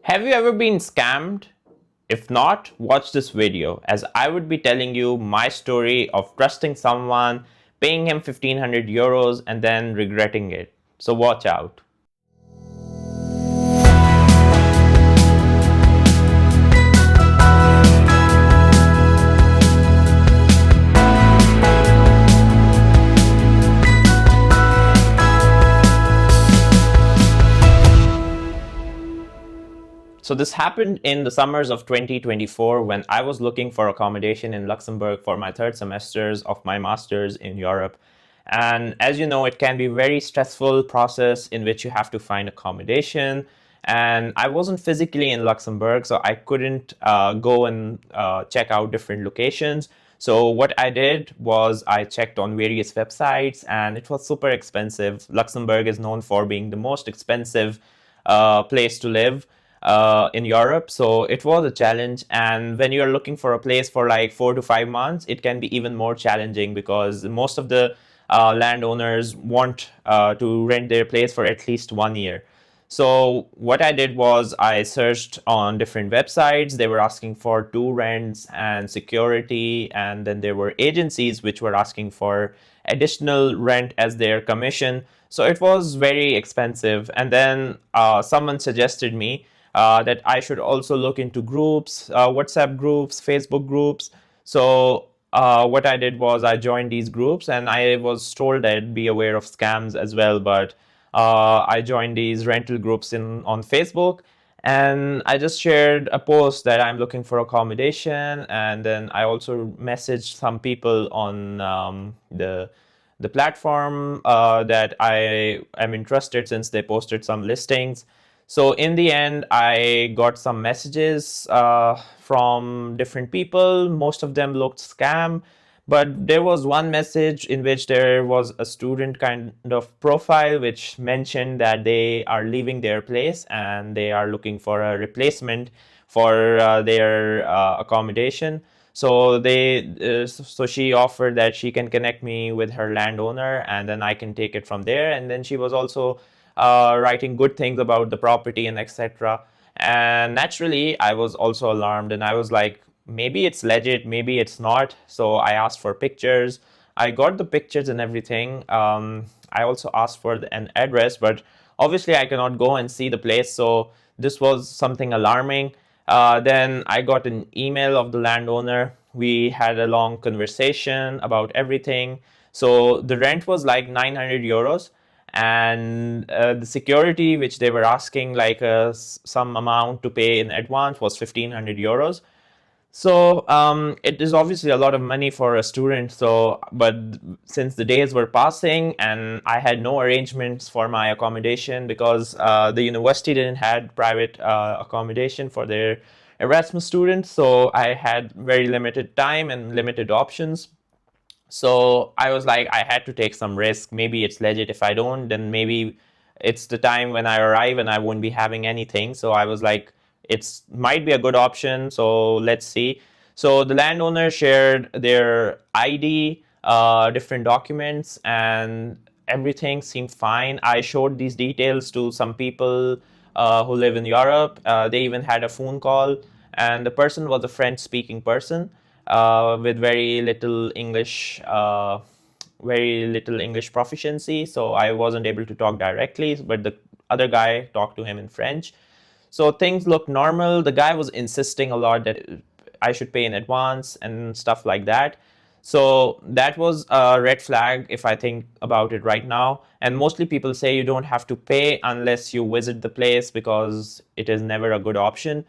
Have you ever been scammed? If not, watch this video as I would be telling you my story of trusting someone, paying him 1500 euros and then regretting it. So watch out. So this happened in the summers of 2024 when I was looking for accommodation in Luxembourg for my third semesters of my master's in Europe. And as you know, it can be a very stressful process in which you have to find accommodation. And I wasn't physically in Luxembourg, so I couldn't go and check out different locations. So what I did was I checked on various websites and it was super expensive. Luxembourg is known for being the most expensive place to live in Europe. So it was a challenge. And when you're looking for a place for like 4 to 5 months, it can be even more challenging because most of the landowners want to rent their place for at least 1 year. So what I did was I searched on different websites. They were asking for two rents and security, and then there were agencies which were asking for additional rent as their commission. So it was very expensive. And then someone suggested me that I should also look into groups, WhatsApp groups, Facebook groups. So what I did was I joined these groups, and I was told that I'd be aware of scams as well. But I joined these rental groups on Facebook, and I just shared a post that I'm looking for accommodation, and then I also messaged some people on the platform that I am interested since they posted some listings. So in the end, I got some messages from different people. Most of them looked scam, but there was one message in which there was a student kind of profile which mentioned that they are leaving their place and they are looking for a replacement for their accommodation. So so she offered that she can connect me with her landowner and then I can take it from there. And then she was also writing good things about the property and etc. And naturally, I was also alarmed and I was like, maybe it's legit, maybe it's not. So I asked for pictures. I got the pictures and everything. I also asked for an address, but obviously I cannot go and see the place. So this was something alarming. Then I got an email of the landowner. We had a long conversation about everything. So the rent was like 900 euros, and the security which they were asking, like some amount to pay in advance, was 1500 euros. So it is obviously a lot of money for a student. So, but since the days were passing and I had no arrangements for my accommodation because the university didn't had private accommodation for their Erasmus students, so I had very limited time and limited options. So I was like, I had to take some risk. Maybe it's legit. If I don't, then maybe it's the time when I arrive and I won't be having anything. So I was like, it's might be a good option. So let's see. So the landowner shared their ID, different documents, and everything seemed fine. I showed these details to some people who live in Europe. They even had a phone call, and the person was a French-speaking person with very little English proficiency. So I wasn't able to talk directly, but the other guy talked to him in French. So things looked normal. The guy was insisting a lot that I should pay in advance and stuff like that. So that was a red flag if I think about it right now. And mostly people say you don't have to pay unless you visit the place because it is never a good option.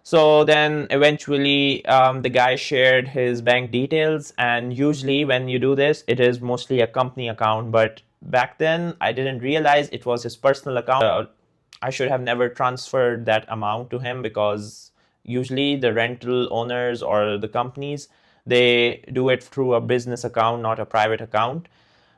So then eventually the guy shared his bank details, and usually when you do this, it is mostly a company account. But back then, I didn't realize it was his personal account. I should have never transferred that amount to him because usually the rental owners or the companies, they do it through a business account, not a private account.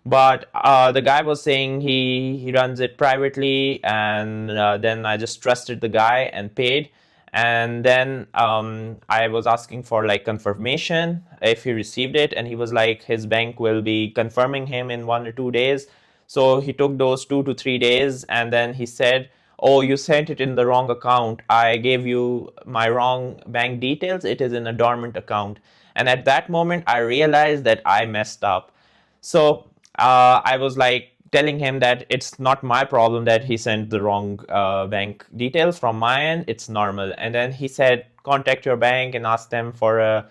But the guy was saying he runs it privately, and then I just trusted the guy and paid. And then I was asking for like confirmation if he received it, and he was like his bank will be confirming him in 1 or 2 days. So he took those 2 to 3 days, and then he said, oh, you sent it in the wrong account. I gave you my wrong bank details. It is in a dormant account. And at that moment, I realized that I messed up. So I was like telling him that it's not my problem that he sent the wrong bank details from my end. It's normal. And then he said, contact your bank and ask them for a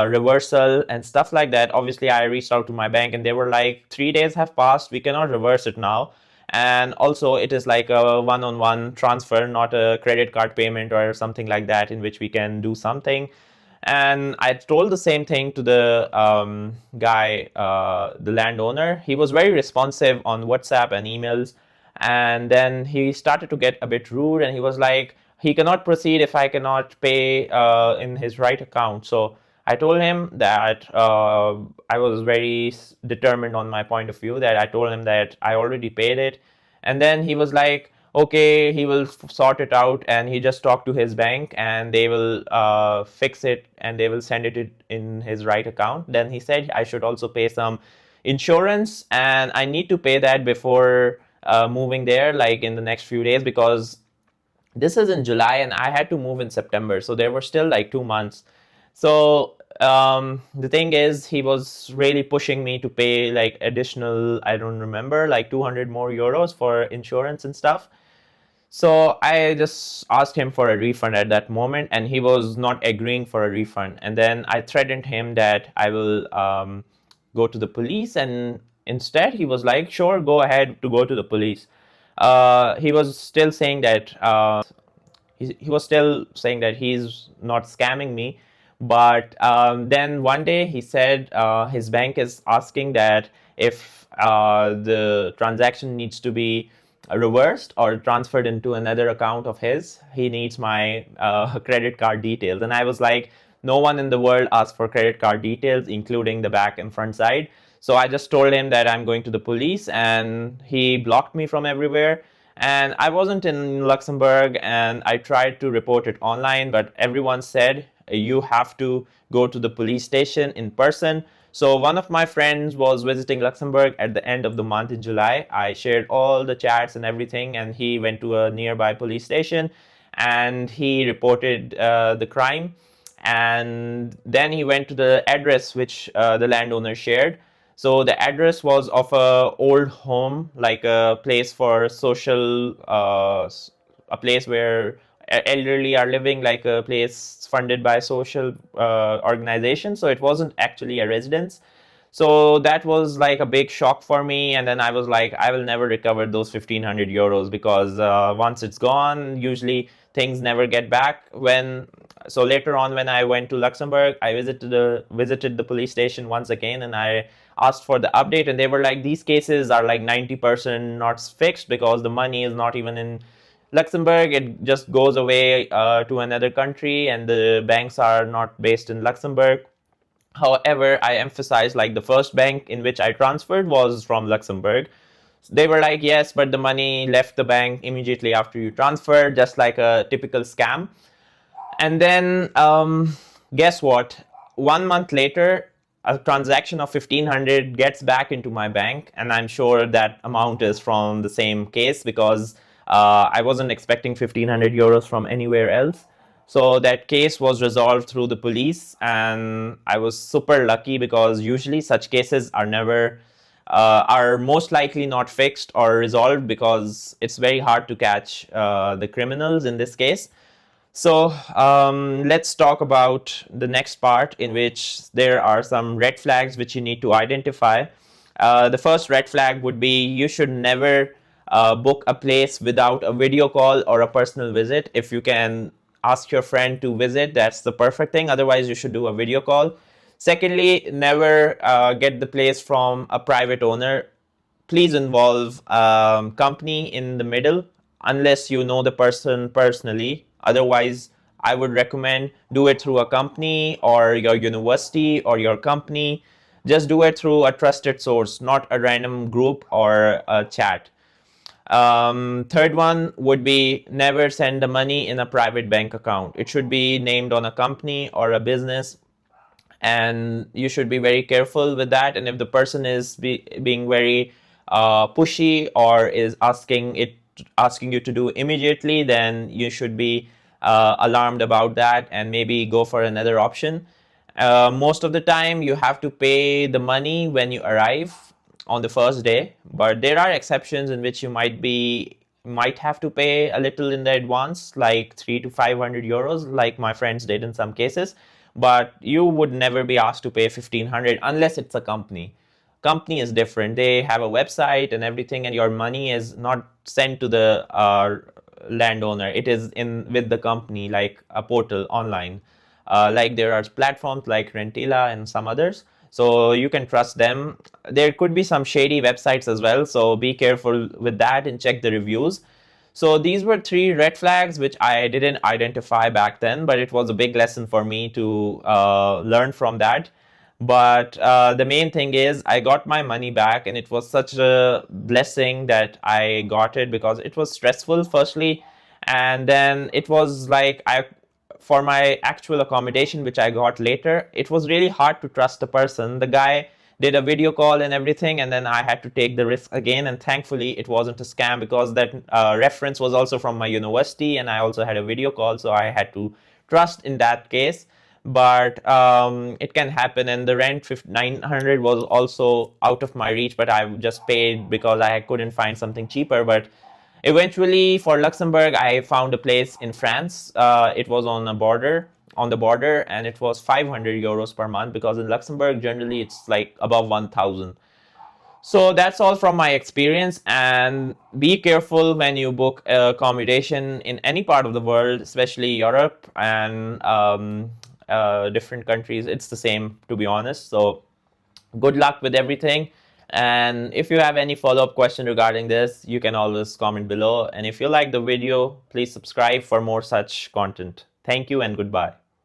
reversal and stuff like that. Obviously, I reached out to my bank and they were like, 3 days have passed. We cannot reverse it now. And also, it is like a one-on-one transfer, not a credit card payment or something like that, in which we can do something. And I told the same thing to the guy, the landowner. He was very responsive on WhatsApp and emails. And then he started to get a bit rude, and he was like, he cannot proceed if I cannot pay in his right account. So I told him that I was very determined on my point of view, that I told him that I already paid it. And then he was like, okay, he will sort it out, and he just talked to his bank and they will fix it and they will send it in his right account. Then he said I should also pay some insurance, and I need to pay that before moving there, like in the next few days, because this is in July and I had to move in September. So there were still like 2 months. So the thing is, he was really pushing me to pay like additional, I don't remember, like 200 more euros for insurance and stuff. So I just asked him for a refund at that moment, and he was not agreeing for a refund. And then I threatened him that I will go to the police, and instead he was like, sure, go ahead to go to the police. He was still saying that he was still saying that he's not scamming me. But then one day he said his bank is asking that if the transaction needs to be reversed or transferred into another account of his, he needs my credit card details. And I was like, no one in the world asks for credit card details, including the back and front side. So I just told him that I'm going to the police, and he blocked me from everywhere. And I wasn't in Luxembourg, and I tried to report it online, but everyone said you have to go to the police station in person. So one of my friends was visiting Luxembourg at the end of the month in July. I shared all the chats and everything, and he went to a nearby police station and he reported the crime. And then he went to the address which the landowner shared. So the address was of a old home, like a place for social, a place where elderly are living, like a place funded by social organization. So it wasn't actually a residence. So that was like a big shock for me. And then I was like, I will never recover those 1500 euros, because once it's gone, usually things never get back. So later on, when I went to Luxembourg, I visited the police station once again, and I asked for the update, and they were like, these cases are like 90% not fixed, because the money is not even in Luxembourg. It just goes away to another country, and the banks are not based in Luxembourg. However, I emphasize, like, the first bank in which I transferred was from Luxembourg. They were like, yes, but the money left the bank immediately after you transferred, just like a typical scam. And then guess what? 1 month later, a transaction of 1500 gets back into my bank, and I'm sure that amount is from the same case, because I wasn't expecting 1500 euros from anywhere else. So that case was resolved through the police, and I was super lucky, because usually such cases are most likely not fixed or resolved, because it's very hard to catch the criminals in this case. So let's talk about the next part, in which there are some red flags which you need to identify. The first red flag would be, you should never book a place without a video call or a personal visit. If you can ask your friend to visit, that's the perfect thing. Otherwise, you should do a video call. Secondly, never get the place from a private owner. Please involve company in the middle, unless you know the person personally. Otherwise, I would recommend do it through a company or your university or your company. Just do it through a trusted source, not a random group or a chat. Third one would be, never send the money in a private bank account. It should be named on a company or a business, and you should be very careful with that. And if the person is being very pushy, or is asking it asking you to do immediately, then you should be alarmed about that and maybe go for another option. Most of the time you have to pay the money when you arrive on the first day, but there are exceptions in which you might have to pay a little in the advance, like 3 to 500 euros, like my friends did in some cases. But you would never be asked to pay 1500 unless it's a company. Company is different. They have a website and everything, and your money is not sent to the landowner. It is in with the company, like a portal online. Like there are platforms like Rentila and some others, so you can trust them. There could be some shady websites as well, so be careful with that and check the reviews. So these were three red flags which I didn't identify back then, but it was a big lesson for me to learn from that. But the main thing is I got my money back, and it was such a blessing that I got it, because it was stressful firstly, and then it was like for my actual accommodation which I got later, it was really hard to trust the person. The guy did a video call and everything, and then I had to take the risk again, and thankfully it wasn't a scam, because that reference was also from my university, and I also had a video call, so I had to trust in that case. But it can happen, and the rent 900 was also out of my reach, but I just paid because I couldn't find something cheaper. But eventually for Luxembourg I found a place in France. It was on the border, and it was 500 euros per month, because in Luxembourg generally it's like above 1000. So that's all from my experience, and be careful when you book accommodation in any part of the world, especially Europe and different countries. It's the same, to be honest. So good luck with everything. And if you have any follow-up question regarding this, you can always comment below. And if you like the video, please subscribe for more such content. Thank you and goodbye.